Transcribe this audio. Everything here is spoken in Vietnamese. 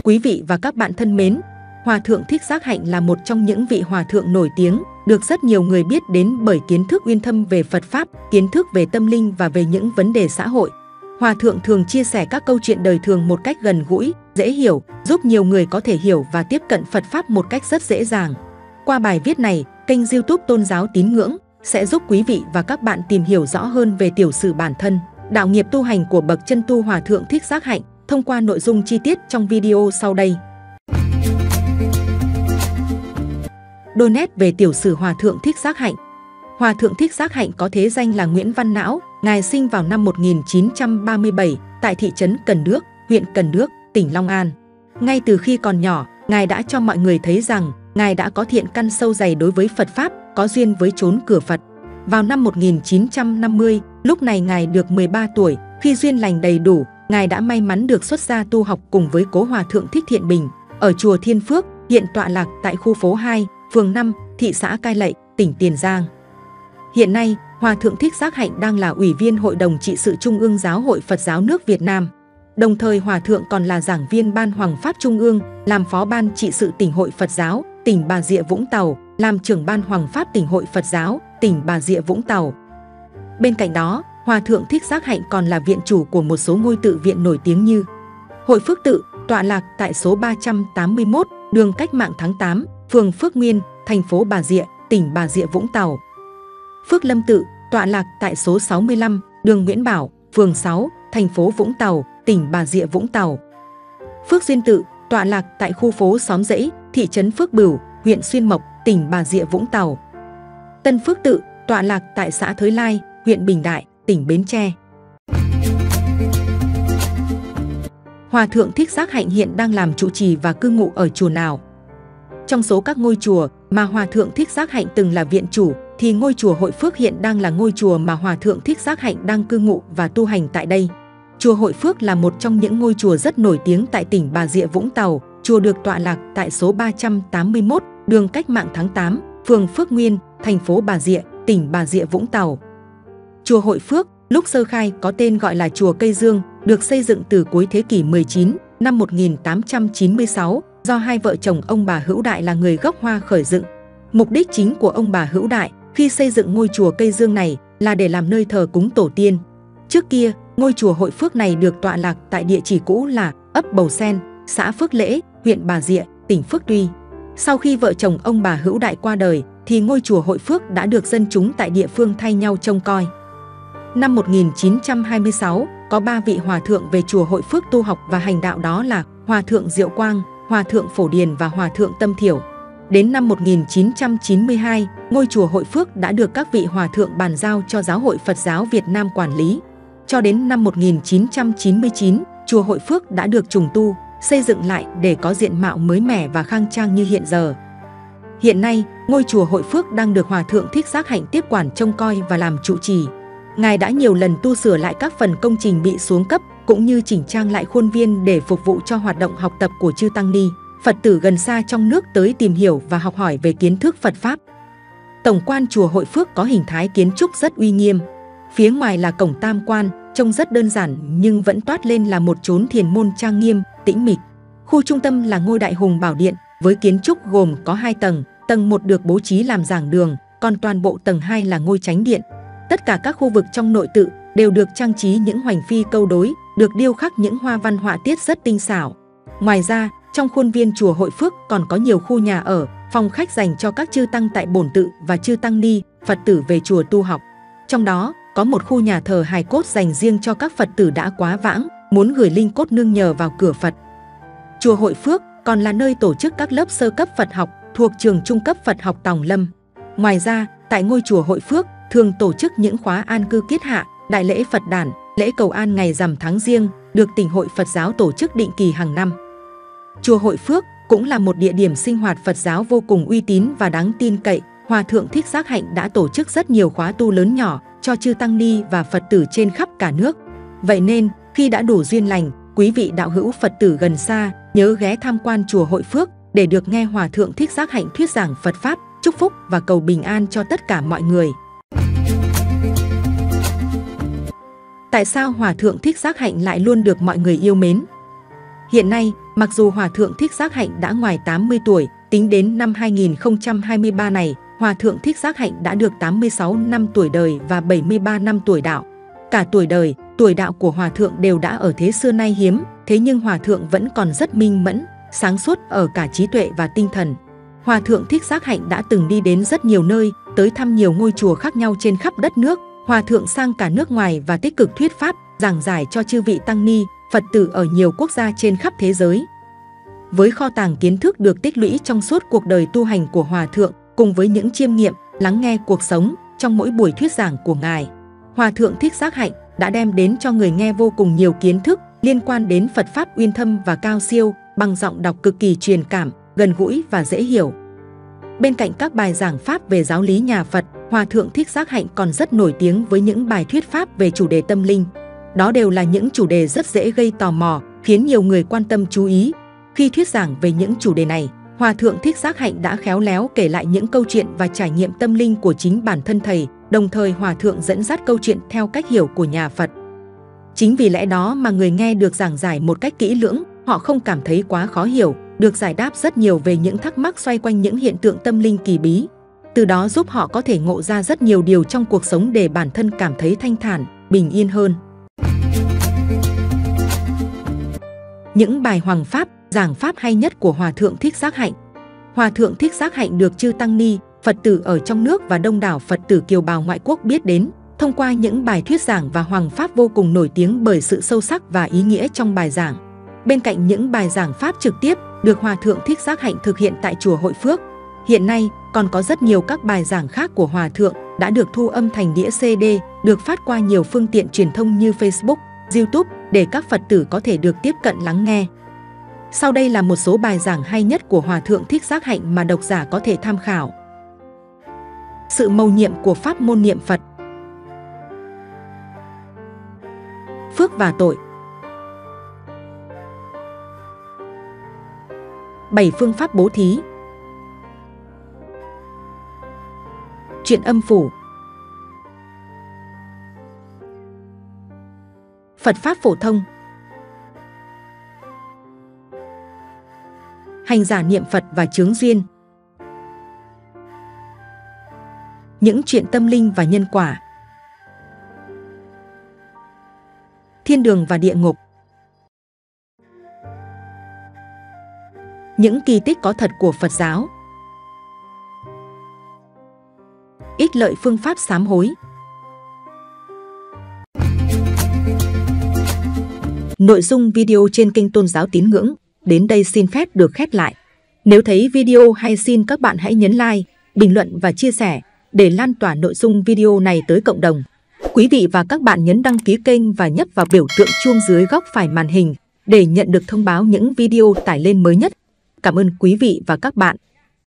Quý vị và các bạn thân mến, Hòa thượng Thích Giác Hạnh là một trong những vị hòa thượng nổi tiếng, được rất nhiều người biết đến bởi kiến thức uyên thâm về Phật Pháp, kiến thức về tâm linh và về những vấn đề xã hội. Hòa thượng thường chia sẻ các câu chuyện đời thường một cách gần gũi, dễ hiểu, giúp nhiều người có thể hiểu và tiếp cận Phật Pháp một cách rất dễ dàng. Qua bài viết này, kênh YouTube Tôn giáo tín ngưỡng sẽ giúp quý vị và các bạn tìm hiểu rõ hơn về tiểu sử bản thân, đạo nghiệp tu hành của bậc chân tu Hòa thượng Thích Giác Hạnh thông qua nội dung chi tiết trong video sau đây. Đôi nét về tiểu sử Hòa thượng Thích Giác Hạnh. Hòa thượng Thích Giác Hạnh có thế danh là Nguyễn Văn Não. Ngài sinh vào năm 1937 tại thị trấn Cần Đước, huyện Cần Đước, tỉnh Long An. Ngay từ khi còn nhỏ, Ngài đã cho mọi người thấy rằng Ngài đã có thiện căn sâu dày đối với Phật Pháp, có duyên với chốn cửa Phật. Vào năm 1950, lúc này Ngài được 13 tuổi, khi duyên lành đầy đủ, Ngài đã may mắn được xuất gia tu học cùng với cố Hòa thượng Thích Thiện Bình ở chùa Thiên Phước, hiện tọa lạc tại khu phố 2, phường 5, thị xã Cai Lậy, tỉnh Tiền Giang. Hiện nay, Hòa thượng Thích Giác Hạnh đang là Ủy viên Hội đồng Trị sự Trung ương Giáo hội Phật giáo nước Việt Nam. Đồng thời Hòa thượng còn là giảng viên Ban Hoằng Pháp Trung ương, làm Phó Ban Trị sự Tỉnh Hội Phật giáo, tỉnh Bà Rịa Vũng Tàu, làm trưởng Ban Hoằng Pháp Tỉnh Hội Phật giáo, tỉnh Bà Rịa Vũng Tàu. Bên cạnh đó, Hòa thượng Thích Giác Hạnh còn là viện chủ của một số ngôi tự viện nổi tiếng như Hội Phước Tự, tọa lạc tại số 381, đường Cách Mạng tháng 8, phường Phước Nguyên, thành phố Bà Rịa, tỉnh Bà Rịa Vũng Tàu. Phước Lâm Tự, tọa lạc tại số 65, đường Nguyễn Bảo, phường 6, thành phố Vũng Tàu, tỉnh Bà Rịa Vũng Tàu. Phước Duyên Tự, tọa lạc tại khu phố Xóm Dãy, thị trấn Phước Bửu, huyện Xuyên Mộc, tỉnh Bà Rịa Vũng Tàu. Tân Phước Tự, tọa lạc tại xã Thới Lai, huyện Bình Đại, tỉnh Bến Tre. Hòa thượng Thích Giác Hạnh hiện đang làm trụ trì và cư ngụ ở chùa nào? Trong số các ngôi chùa mà Hòa thượng Thích Giác Hạnh từng là viện chủ, thì ngôi chùa Hội Phước hiện đang là ngôi chùa mà Hòa thượng Thích Giác Hạnh đang cư ngụ và tu hành tại đây. Chùa Hội Phước là một trong những ngôi chùa rất nổi tiếng tại tỉnh Bà Rịa Vũng Tàu. Chùa được tọa lạc tại số 381, đường Cách Mạng tháng 8, phường Phước Nguyên, thành phố Bà Rịa, tỉnh Bà Rịa Vũng Tàu. Chùa Hội Phước lúc sơ khai có tên gọi là chùa Cây Dương, được xây dựng từ cuối thế kỷ 19, năm 1896, do hai vợ chồng ông bà Hữu Đại là người gốc Hoa khởi dựng. Mục đích chính của ông bà Hữu Đại khi xây dựng ngôi chùa Cây Dương này là để làm nơi thờ cúng tổ tiên. Trước kia, ngôi chùa Hội Phước này được tọa lạc tại địa chỉ cũ là ấp Bầu Sen, xã Phước Lễ, huyện Bà Rịa, tỉnh Phước Tuy. Sau khi vợ chồng ông bà Hữu Đại qua đời, thì ngôi chùa Hội Phước đã được dân chúng tại địa phương thay nhau trông coi. Năm 1926, có 3 vị hòa thượng về chùa Hội Phước tu học và hành đạo, đó là Hòa thượng Diệu Quang, Hòa thượng Phổ Điền và Hòa thượng Tâm Thiểu. Đến năm 1992, ngôi chùa Hội Phước đã được các vị hòa thượng bàn giao cho Giáo hội Phật giáo Việt Nam quản lý. Cho đến năm 1999, chùa Hội Phước đã được trùng tu, xây dựng lại để có diện mạo mới mẻ và khang trang như hiện giờ. Hiện nay, ngôi chùa Hội Phước đang được Hòa thượng Thích Giác Hạnh tiếp quản trông coi và làm trụ trì. Ngài đã nhiều lần tu sửa lại các phần công trình bị xuống cấp, cũng như chỉnh trang lại khuôn viên để phục vụ cho hoạt động học tập của chư tăng ni, Phật tử gần xa trong nước tới tìm hiểu và học hỏi về kiến thức Phật Pháp. Tổng quan chùa Hội Phước có hình thái kiến trúc rất uy nghiêm. Phía ngoài là cổng tam quan, trông rất đơn giản nhưng vẫn toát lên là một chốn thiền môn trang nghiêm, tĩnh mịch. Khu trung tâm là ngôi Đại Hùng Bảo Điện với kiến trúc gồm có 2 tầng, tầng 1 được bố trí làm giảng đường, còn toàn bộ tầng 2 là ngôi chánh điện. Tất cả các khu vực trong nội tự đều được trang trí những hoành phi câu đối, được điêu khắc những hoa văn họa tiết rất tinh xảo. Ngoài ra, trong khuôn viên chùa Hội Phước còn có nhiều khu nhà ở, phòng khách dành cho các chư tăng tại bổn tự và chư tăng ni, Phật tử về chùa tu học. Trong đó, có một khu nhà thờ hài cốt dành riêng cho các Phật tử đã quá vãng, muốn gửi linh cốt nương nhờ vào cửa Phật. Chùa Hội Phước còn là nơi tổ chức các lớp sơ cấp Phật học thuộc trường trung cấp Phật học Tòng Lâm. Ngoài ra, tại ngôi chùa Hội Phước thường tổ chức những khóa an cư kiết hạ, đại lễ Phật đản, lễ cầu an ngày rằm tháng Giêng, được Tỉnh hội Phật giáo tổ chức định kỳ hàng năm. Chùa Hội Phước cũng là một địa điểm sinh hoạt Phật giáo vô cùng uy tín và đáng tin cậy. Hòa thượng Thích Giác Hạnh đã tổ chức rất nhiều khóa tu lớn nhỏ cho chư tăng ni và Phật tử trên khắp cả nước. Vậy nên, khi đã đủ duyên lành, quý vị đạo hữu Phật tử gần xa nhớ ghé tham quan chùa Hội Phước để được nghe Hòa thượng Thích Giác Hạnh thuyết giảng Phật Pháp, chúc phúc và cầu bình an cho tất cả mọi người. Tại sao Hòa thượng Thích Giác Hạnh lại luôn được mọi người yêu mến? Hiện nay, mặc dù Hòa thượng Thích Giác Hạnh đã ngoài 80 tuổi, tính đến năm 2023 này, Hòa thượng Thích Giác Hạnh đã được 86 năm tuổi đời và 73 năm tuổi đạo. Cả tuổi đời, tuổi đạo của Hòa thượng đều đã ở thế xưa nay hiếm, thế nhưng Hòa thượng vẫn còn rất minh mẫn, sáng suốt ở cả trí tuệ và tinh thần. Hòa thượng Thích Giác Hạnh đã từng đi đến rất nhiều nơi, tới thăm nhiều ngôi chùa khác nhau trên khắp đất nước. Hòa thượng sang cả nước ngoài và tích cực thuyết pháp, giảng giải cho chư vị tăng ni, Phật tử ở nhiều quốc gia trên khắp thế giới. Với kho tàng kiến thức được tích lũy trong suốt cuộc đời tu hành của Hòa thượng, cùng với những chiêm nghiệm, lắng nghe cuộc sống trong mỗi buổi thuyết giảng của Ngài, Hòa thượng Thích Giác Hạnh đã đem đến cho người nghe vô cùng nhiều kiến thức liên quan đến Phật Pháp uyên thâm và cao siêu, bằng giọng đọc cực kỳ truyền cảm, gần gũi và dễ hiểu. Bên cạnh các bài giảng Pháp về giáo lý nhà Phật, Hòa thượng Thích Giác Hạnh còn rất nổi tiếng với những bài thuyết Pháp về chủ đề tâm linh. Đó đều là những chủ đề rất dễ gây tò mò, khiến nhiều người quan tâm chú ý. Khi thuyết giảng về những chủ đề này, Hòa thượng Thích Giác Hạnh đã khéo léo kể lại những câu chuyện và trải nghiệm tâm linh của chính bản thân thầy, đồng thời Hòa thượng dẫn dắt câu chuyện theo cách hiểu của nhà Phật. Chính vì lẽ đó mà người nghe được giảng giải một cách kỹ lưỡng, họ không cảm thấy quá khó hiểu, được giải đáp rất nhiều về những thắc mắc xoay quanh những hiện tượng tâm linh kỳ bí. Từ đó giúp họ có thể ngộ ra rất nhiều điều trong cuộc sống để bản thân cảm thấy thanh thản, bình yên hơn. Những bài hoằng Pháp, giảng Pháp hay nhất của Hòa thượng Thích Giác Hạnh. Hòa thượng Thích Giác Hạnh được chư tăng ni, Phật tử ở trong nước và đông đảo Phật tử kiều bào ngoại quốc biết đến thông qua những bài thuyết giảng và hoằng Pháp vô cùng nổi tiếng bởi sự sâu sắc và ý nghĩa trong bài giảng. Bên cạnh những bài giảng Pháp trực tiếp được Hòa thượng Thích Giác Hạnh thực hiện tại chùa Hội Phước, hiện nay còn có rất nhiều các bài giảng khác của Hòa thượng đã được thu âm thành đĩa CD, được phát qua nhiều phương tiện truyền thông như Facebook, YouTube để các Phật tử có thể được tiếp cận lắng nghe. Sau đây là một số bài giảng hay nhất của Hòa thượng Thích Giác Hạnh mà độc giả có thể tham khảo. Sự mầu nhiệm của pháp môn niệm Phật. Phước và tội. 7 phương pháp bố thí. Chuyện âm phủ. Phật Pháp phổ thông. Hành giả niệm Phật và chướng duyên. Những chuyện tâm linh và nhân quả. Thiên đường và địa ngục. Những kỳ tích có thật của Phật giáo. Ích lợi phương pháp sám hối. Nội dung video trên kênh Tôn giáo Tín ngưỡng đến đây xin phép được khép lại. Nếu thấy video hay xin các bạn hãy nhấn like, bình luận và chia sẻ để lan tỏa nội dung video này tới cộng đồng. Quý vị và các bạn nhấn đăng ký kênh và nhấp vào biểu tượng chuông dưới góc phải màn hình để nhận được thông báo những video tải lên mới nhất. Cảm ơn quý vị và các bạn.